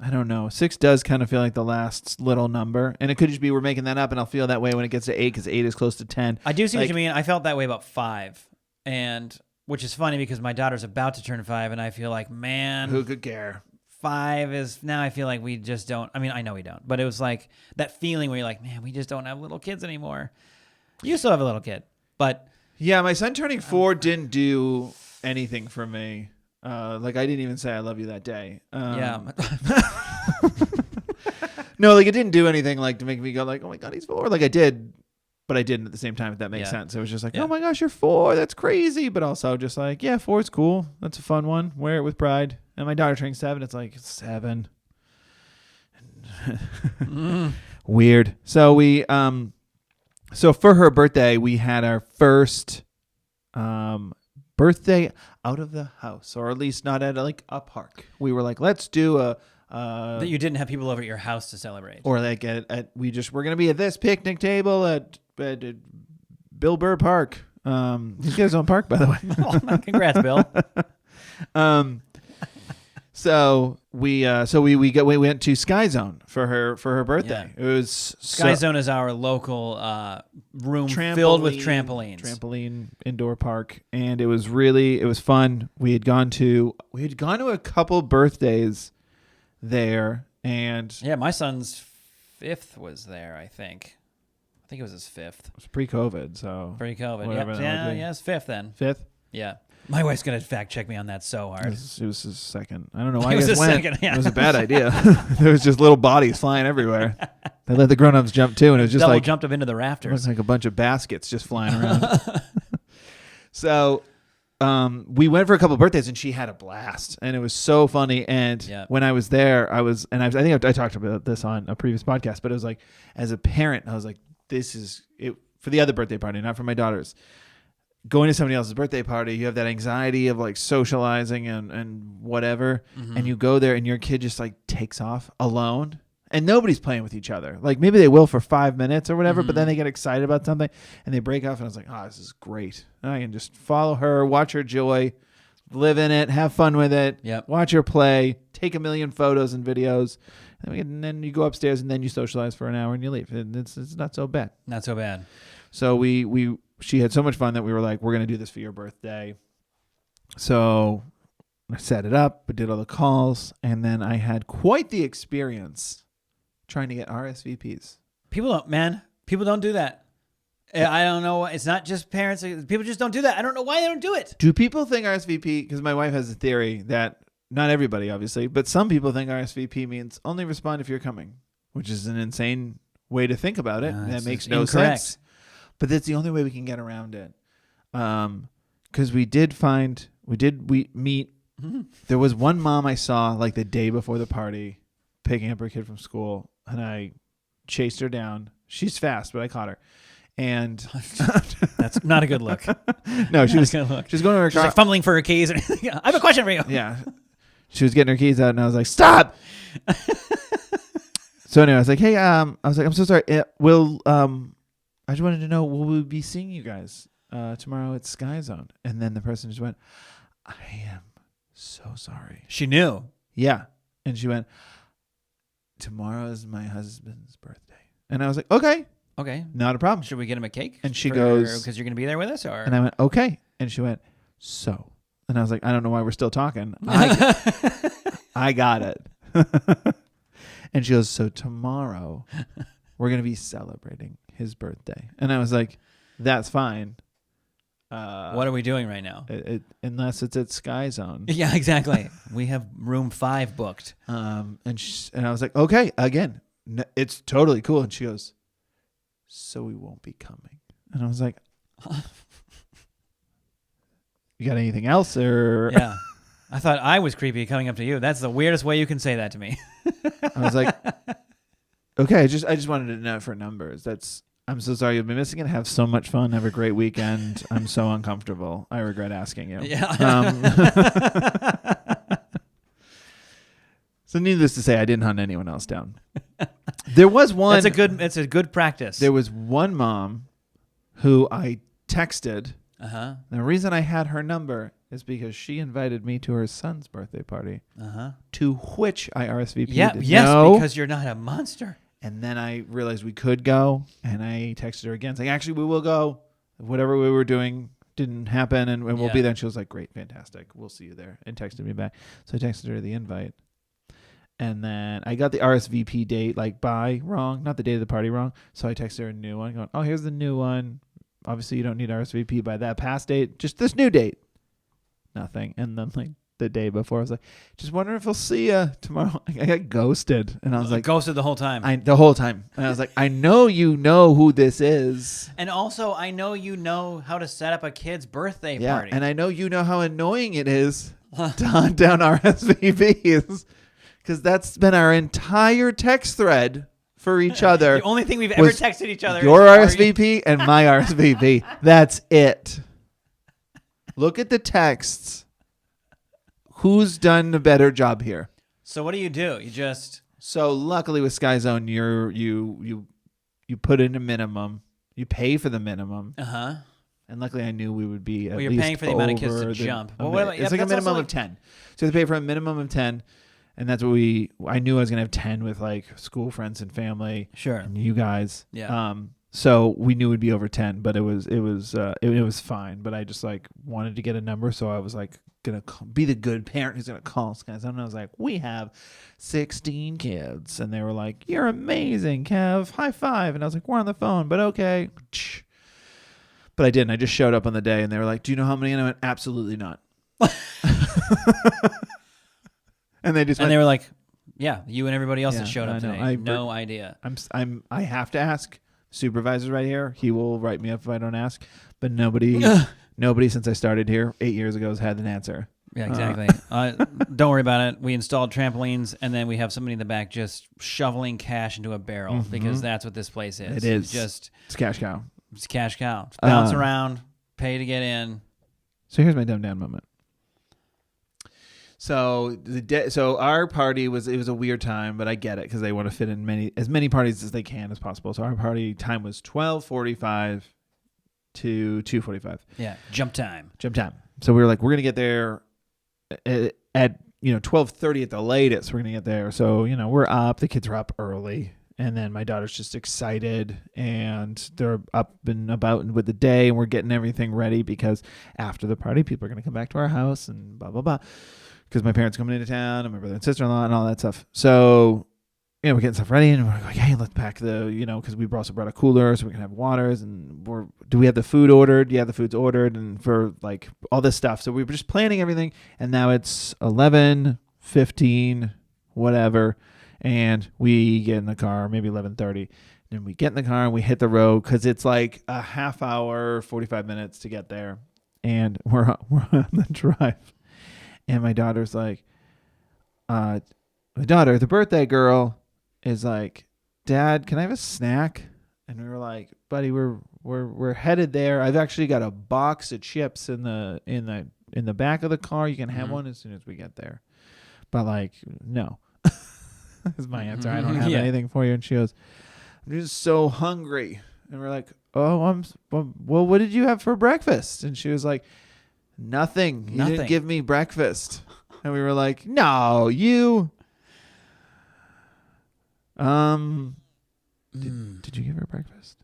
B: I don't know. 6 does kind of feel like the last little number. And it could just be we're making that up, and I'll feel that way when it gets to 8, because 8 is close to 10.
A: I do see what you mean. I felt that way about 5. Which is funny because my daughter's about to turn 5, and I feel like, man...
B: Who could care?
A: 5 is... Now I feel like we just don't... I mean, I know we don't. But it was like that feeling where you're like, man, we just don't have little kids anymore. You still have a little kid. But...
B: Yeah, my son turning 4 didn't do anything for me. Like, I didn't even say I love you that day.
A: Yeah.
B: No, like, it didn't do anything like to make me go like, oh my God, he's 4. Like, I did, but I didn't at the same time, if that makes sense. It was just like, oh my gosh, you're 4. That's crazy. But also just like, yeah, 4 is cool. That's a fun one. Wear it with pride. And my daughter turning 7. It's like, 7. Weird. So we, so for her birthday, we had our first, birthday out of the house, or at least not at like a park. We were like, let's do
A: that you didn't have people over at your we're to celebrate.
B: Or like we're gonna be at this picnic table at Bill Burr Park. He's got his own park, by the way.
A: Oh, congrats, Bill.
B: So we went to Sky Zone for her birthday.
A: Yeah.
B: It was
A: Sky Zone is our local room filled with trampolines.
B: Trampoline indoor park, and it was fun. We had gone to a couple birthdays there, and
A: yeah, my son's 5th was there. I think it was his 5th.
B: it was pre-COVID, so
A: Pre-COVID.
B: whatever
A: Yep.
B: that
A: Yeah,
B: would be.
A: yeah, his 5th then.
B: 5th.
A: Yeah. My wife's gonna fact check me on that so hard.
B: It was his second. I don't know why
A: It was
B: you guys
A: his
B: went.
A: second, yeah.
B: It was a bad idea. There was just little bodies flying everywhere. They let the grown-ups jump too, and it was just
A: Double
B: like
A: jumped up into the
B: it
A: rafters.
B: was like a bunch of baskets just flying around. So we went for a couple of birthdays, and she had a blast, and it was so funny. And when I was there, I think I talked about this on a previous podcast, but it was like, as a parent, I was like, this is it for the other birthday party, not for my daughter's. Going to somebody else's birthday party, you have that anxiety of like socializing and whatever, and you go there and your kid just like takes off alone, and nobody's playing with each other. Like maybe they will for 5 minutes or whatever, but then they get excited about something and they break off, and I was like, oh, this is great. And I can just follow her, watch her joy, live in it, have fun with it, watch her play, take a million photos and videos, and then you go upstairs and then you socialize for an hour and you leave. And it's not so bad.
A: Not so bad.
B: So she had so much fun that we were like, we're going to do this for your birthday. So I set it up, I did all the calls, and then I had quite the experience trying to get RSVPs.
A: People don't do that. I don't know. It's not just parents. People just don't do that. I don't know why they don't do it.
B: Do people think RSVP, because my wife has a theory that, not everybody obviously, but some people think RSVP means only respond if you're coming, which is an insane way to think about it. That makes no sense. But that's the only way we can get around it. Because we meet. There was one mom I saw like the day before the party, picking up her kid from school, and I chased her down. She's fast, but I caught her. And
A: that's not a good look.
B: No, she was going to her car.
A: She's like fumbling for her keys. I have a question for you.
B: Yeah. She was getting her keys out, and I was like, stop. So anyway, I was like, hey, I'm so sorry. I just wanted to know, will we be seeing you guys tomorrow at Sky Zone? And then the person just went, I am so sorry.
A: She knew.
B: Yeah. And she went, tomorrow is my husband's birthday. And I was like, okay.
A: Okay.
B: Not a problem.
A: Should we get him a cake?
B: And she goes,
A: because you're going to be there with us? Or?
B: And I went, okay. And she went, so. And I was like, I don't know why we're still talking. I got it. And she goes, so tomorrow we're going to be celebrating his birthday. And I was like, that's fine.
A: What are we doing right now?
B: Unless it's at Sky Zone.
A: Yeah, exactly. We have room 5 booked.
B: And I was like, okay, again, it's totally cool. And she goes, so we won't be coming. And I was like, you got anything else? Or
A: yeah. I thought I was creepy coming up to you. That's the weirdest way you can say that to me.
B: I was like, okay, I just wanted to know for numbers. I'm so sorry you'll be missing it. Have so much fun. Have a great weekend. I'm so uncomfortable. I regret asking you.
A: Yeah.
B: So needless to say, I didn't hunt anyone else down. There was one.
A: It's a good practice.
B: There was one mom who I texted.
A: Uh-huh.
B: The reason I had her number is because she invited me to her son's birthday party.
A: Uh-huh.
B: To which I RSVP'd.
A: Yeah, yes,
B: no.
A: because you're not a monster.
B: And then I realized we could go, and I texted her again saying, actually, we will go. Whatever we were doing didn't happen, and we'll be there. And she was like, great, fantastic. We'll see you there. And texted me back. So I texted her the invite. And then I got the RSVP date, wrong. Not the date of the party, wrong. So I texted her a new one going, oh, here's the new one. Obviously, you don't need RSVP by that past date. Just this new date. Nothing. And then the day before, I was like, just wondering if we'll see you tomorrow. I got ghosted. And I was like,
A: ghosted the whole time.
B: The whole time. And I was like, I know you know who this is.
A: And also, I know you know how to set up a kid's birthday party.
B: And I know you know how annoying it is to hunt down RSVPs. Because that's been our entire text thread for each other.
A: The only thing we've ever texted each other.
B: Your RSVP and my RSVP. That's it. Look at the texts. Who's done a better job here?
A: So what do? You just...
B: So luckily with Sky Zone, you put in a minimum. You pay for the minimum.
A: Uh-huh.
B: And luckily I knew we would be at least
A: you're paying for the amount of kids to jump.
B: Well, what about, it's like a minimum of 10. So they pay for a minimum of 10. And that's what I knew I was going to have 10 with school friends and family.
A: Sure.
B: And you guys.
A: Yeah.
B: So we knew it would be over 10, but it was fine. But I just wanted to get a number. So I was going to be the good parent who's going to call Sky. And I was like, we have 16 kids. And they were like, you're amazing, Kev. High five. And I was like, we're on the phone, but okay. But I didn't. I just showed up on the day, and they were like, "Do you know how many?" And I went, "Absolutely not." And they
A: were like, "Yeah, you and everybody else that showed up
B: know.
A: today. No idea."
B: I have to ask. Supervisor's right here. He will write me up if I don't ask. But nobody since I started here 8 years ago has had an answer.
A: Yeah, exactly. Don't worry about it. We installed trampolines, and then we have somebody in the back just shoveling cash into a barrel because that's what this place is.
B: It is.
A: It's
B: cash cow.
A: It's cash cow. It's bounce around, pay to get in.
B: So here's my dumb down moment. So so our party was a weird time, but I get it because they want to fit in as many parties as they can as possible. So our party time was 12:45 to 2:45.
A: Yeah, jump time.
B: So we were like, we're gonna get there at 12:30 at the latest. We're gonna get there. So we're up. The kids are up early, and then my daughter's just excited, and they're up and about with the day, and we're getting everything ready because after the party, people are gonna come back to our house and blah blah blah. Because my parents are coming into town, and my brother and sister-in-law, and all that stuff. So, we're getting stuff ready, and we're like, hey, let's pack because we also brought a cooler so we can have waters, and do we have the food ordered? Yeah, the food's ordered, and for like all this stuff. So we were just planning everything, and now it's 11:15, whatever, and we get in the car, maybe 11:30. Then we get in the car and we hit the road because it's like a half hour, 45 minutes to get there, and we're on the drive. And my daughter's like, the birthday girl is like, Dad, can I have a snack? And we were like, buddy, we're headed there. I've actually got a box of chips in the back of the car. You can have one as soon as we get there. But like, no, is my answer. I don't have anything for you. And she goes, I'm just so hungry. And we're like, well, what did you have for breakfast? And she was like, Nothing. You didn't give me breakfast. And we were like, no, you. Did you give her breakfast?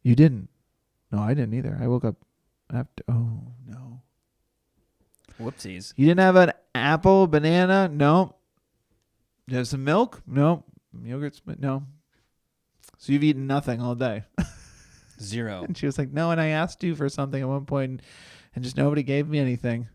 B: You didn't. No, I didn't either. I woke up after. Oh, no.
A: Whoopsies.
B: You didn't have an apple, banana? No. You have some milk? No. Yogurt? No. So you've eaten nothing all day.
A: Zero.
B: And she was like, no, and I asked you for something at one point, and just nobody gave me anything.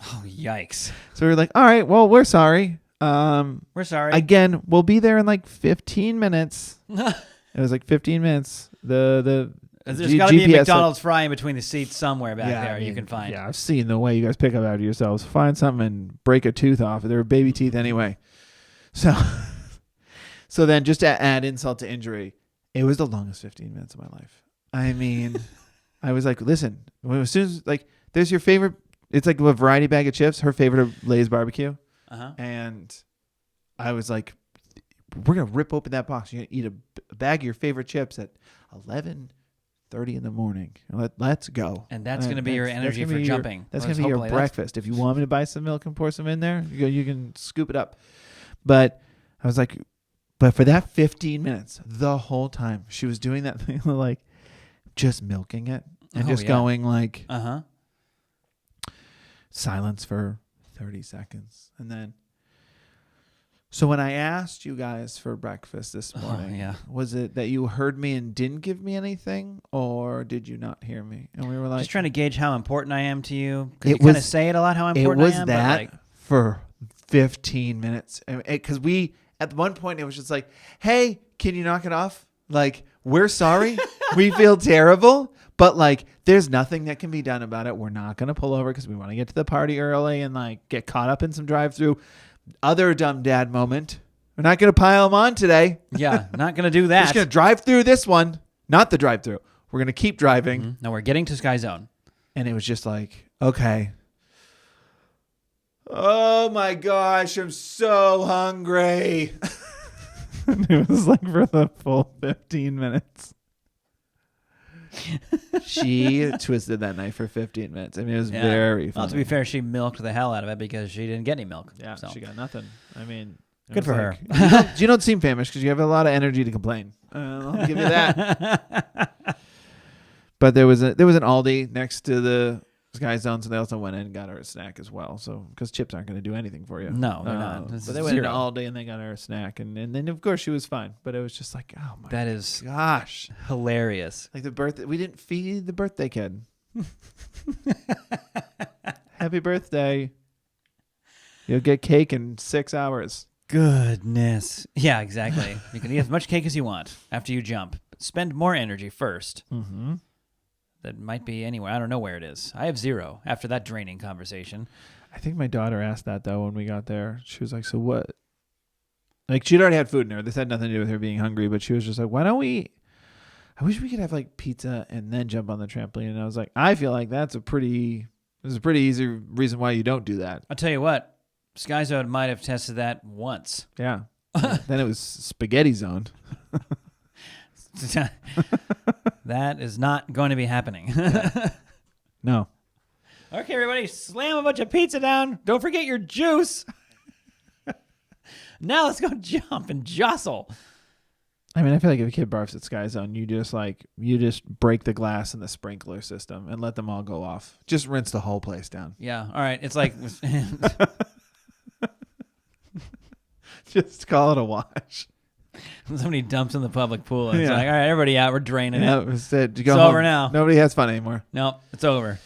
A: Oh, yikes.
B: So we were like, all right, well, we're sorry.
A: We're sorry.
B: Again, we'll be there in like 15 minutes. It was like 15 minutes. There's
A: got to be a McDonald's fry in between the seats somewhere back there you can find.
B: Yeah, I've seen the way you guys pick up after yourselves. Find something and break a tooth off. They're baby teeth anyway. So then just to add insult to injury, it was the longest 15 minutes of my life. I mean, I was like, listen, as soon as like, there's your favorite, it's like a variety bag of chips, her favorite Lay's barbecue.
A: Uh-huh.
B: And I was like, we're going to rip open that box. You're going to eat a bag of your favorite chips at 11:30 in the morning. Let's go.
A: And that's going to be your energy for jumping.
B: That's going to be your breakfast. If you want me to buy some milk and pour some in there, you can scoop it up. But I was like, but for that 15 minutes, the whole time, she was doing that thing like just milking it and going like silence for 30 seconds. And then, so when I asked you guys for breakfast this morning, was it that you heard me and didn't give me anything, or did you not hear me? And we were like,
A: just trying to gauge how important I am to you. Because you kind of say it a lot, how important I am.
B: It was that for 15 minutes. Because at one point, it was just like, hey, can you knock it off? Like, we're sorry. We feel terrible. But, like, there's nothing that can be done about it. We're not going to pull over because we want to get to the party early and, like, get caught up in some drive-through. Other dumb dad moment. We're not going to pile them on today.
A: Yeah, not going to do that.
B: We're just going to drive through this one. Not the drive-through. We're going to keep driving.
A: Mm-hmm. No, we're getting to Sky Zone.
B: And it was just like, okay. Oh, my gosh. I'm so hungry. And it was like for the full 15 minutes. She twisted that knife for 15 minutes. I mean, it was very funny.
A: Well, to be fair, she milked the hell out of it because she didn't get any milk.
B: Yeah, so. She got nothing. I mean,
A: good for her.
B: You don't seem famished because you have a lot of energy to complain. I'll give you that. But there was an Aldi next to the Sky Zone, so they also went in and got her a snack as well. So because chips aren't going to do anything for you.
A: No, they're not.
B: But they went in all day and they got her a snack, and then of course she was fine. But it was just like, oh my,
A: that is
B: gosh,
A: hilarious.
B: like the birthday, we didn't feed the birthday kid. Happy birthday! You'll get cake in 6 hours.
A: Goodness. Yeah, exactly. You can eat as much cake as you want after you jump. But spend more energy first.
B: Mm-hmm.
A: That might be anywhere. I don't know where it is. I have 0 after that draining conversation.
B: I think my daughter asked that, though, when we got there. She was like, so what? Like, she'd already had food in her. This had nothing to do with her being hungry, but she was just like, why don't we... I wish we could have, like, pizza and then jump on the trampoline. And I was like, I feel like there's a pretty easy reason why you don't do that.
A: I'll tell you what. Sky Zone might have tested that once.
B: Yeah. Then it was Spaghetti Zone.
A: That is not going to be happening.
B: No.
A: Okay, everybody, slam a bunch of pizza down. Don't forget your juice. Now let's go jump and jostle.
B: I mean, I feel like if a kid barfs at Sky Zone, you just break the glass in the sprinkler system and let them all go off. Just rinse the whole place down.
A: Yeah, all right. It's like...
B: Just call it a wash.
A: Somebody dumps in the public pool. And It's
B: Yeah.
A: like, all right, everybody out. We're draining
B: Yeah,
A: it.
B: it's
A: over now.
B: Nobody has fun anymore.
A: No, it's over.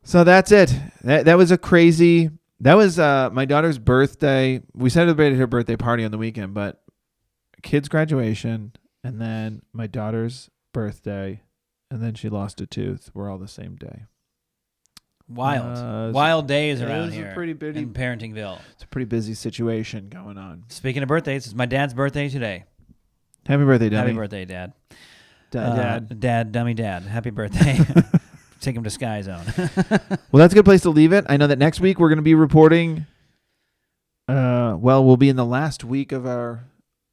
B: So that's it. That was a crazy... That was my daughter's birthday. We celebrated her birthday party on the weekend, but kid's graduation, and then my daughter's birthday, and then she lost a tooth were all the same day.
A: Wild days around here in Parentingville.
B: It's a pretty busy situation going on.
A: Speaking of birthdays, it's my dad's birthday today.
B: Happy birthday, Dummy.
A: Happy birthday, Dad.
B: Dad.
A: Dummy Dad. Happy birthday. Take him to Sky Zone.
B: Well, that's a good place to leave it. I know that next week we're going to be reporting. We'll be in the last week of our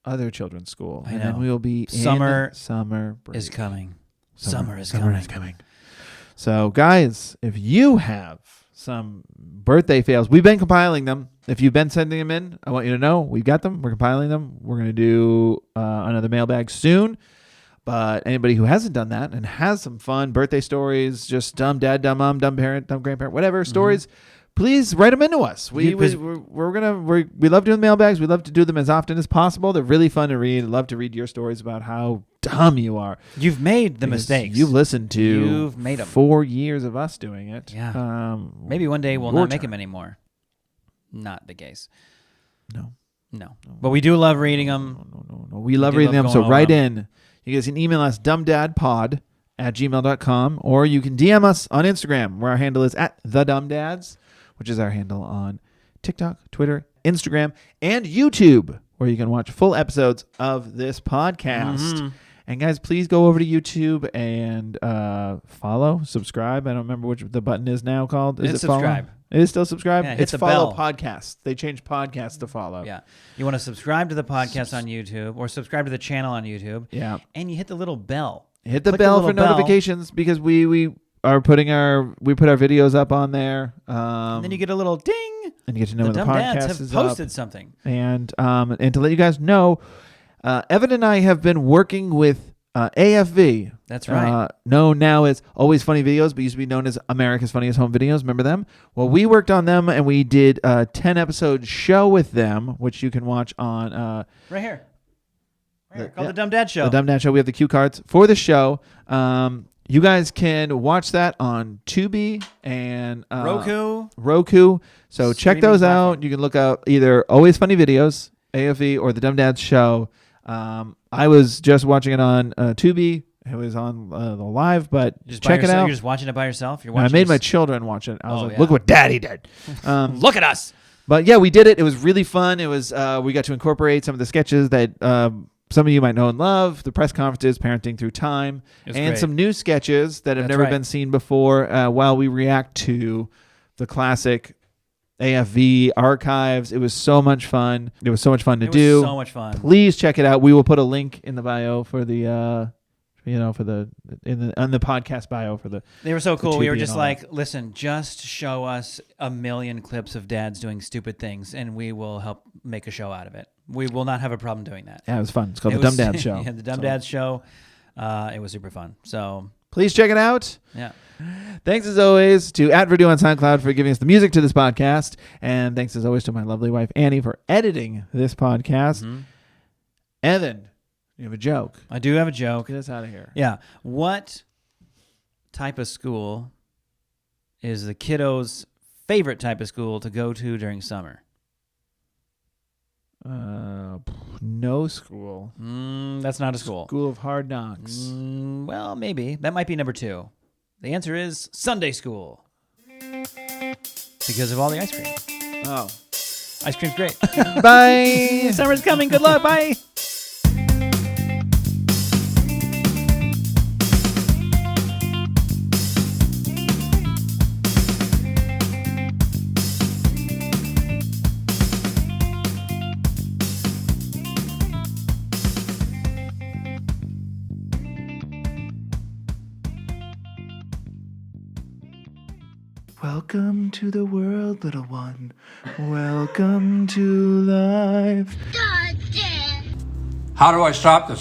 B: other children's school.
A: I know.
B: And then we will be
A: Summer
B: break.
A: is coming.
B: Summer
A: is
B: coming. So, guys, if you have some birthday fails, we've been compiling them. If you've been sending them in, I want you to know we've got them. We're compiling them. We're going to do another mailbag soon. But anybody who hasn't done that and has some fun birthday stories, just dumb dad, dumb mom, dumb parent, dumb grandparent, whatever stories, please write them into us. We love doing mailbags. We love to do them as often as possible. They're really fun to read. I love to read your stories about how dumb you are.
A: You've made the mistakes.
B: You've listened to
A: You've made them.
B: 4 years of us doing it.
A: Yeah. Maybe one day we'll not make them anymore. Not the case.
B: No.
A: But we do love reading them.
B: No. We love reading them. So write in. You guys can email us dumbdadpod@gmail.com, or you can DM us on Instagram, where our handle is @thedumbdads, which is our handle on TikTok, Twitter, Instagram, and YouTube, where you can watch full episodes of this podcast. Mm-hmm. And guys, please go over to YouTube and follow, subscribe. I don't remember which the button is now called. Is it
A: subscribe?
B: Follow? It is still subscribe?
A: Yeah,
B: it's
A: the
B: follow
A: bell.
B: podcast. They changed podcast to follow.
A: Yeah. You want to subscribe to the podcast on YouTube or subscribe to the channel on YouTube.
B: Yeah.
A: And you hit the little bell.
B: Hit the bell for notifications because we are putting we put our videos up on there.
A: And then you get a little ding.
B: And you get to know when the podcast is
A: have posted something.
B: And to let you guys know, Evan and I have been working with AFV.
A: That's right.
B: Known now as Always Funny Videos, but used to be known as America's Funniest Home Videos. Remember them? Well, we worked on them, and we did a 10-episode show with them, which you can watch on...
A: right here. Called The Dumb Dad Show.
B: The Dumb Dad Show. We have the cue cards for the show. You guys can watch that on Tubi and... Roku. So check those out. You can look out either Always Funny Videos, AFV, or The Dumb Dad Show. I was just watching it on Tubi. It was on the live, but check it out.
A: You're just watching it by yourself?
B: I made my children watch it. I was like, look what Daddy did.
A: Look at us.
B: But yeah, we did it. It was really fun. It was we got to incorporate some of the sketches that some of you might know and love, the press conferences, Parenting Through Time, and great. Some new sketches that have never been seen before while we react to the classic AFV archives. It was so much fun. It was so much fun to do.
A: So much fun.
B: Please check it out. We will put a link in the bio for the on the podcast bio for the.
A: They were so cool. We were just like, listen, just show us a million clips of dads doing stupid things, and we will help make a show out of it. We will not have a problem doing that.
B: Yeah, it was fun. It's called The Dumb Dad Show.
A: Yeah, The Dumb Dad Show. It was super fun. So
B: Please check it out.
A: Yeah.
B: Thanks as always to @Verdue on SoundCloud for giving us the music to this podcast. And thanks as always to my lovely wife, Annie, for editing this podcast.
A: Mm-hmm.
B: Evan, you have a joke.
A: I do have a joke.
B: Get us out of here.
A: Yeah. What type of school is the kiddo's favorite type of school to go to during summer?
B: No school.
A: That's not a school.
B: School of Hard Knocks.
A: Well, maybe. That might be number 2. The answer is Sunday school. Because of all the ice cream.
B: Oh.
A: Ice cream's great.
B: Bye.
A: Summer's coming. Good luck. Bye.
B: Welcome to the world, little one. Welcome to life.
C: How do I stop this?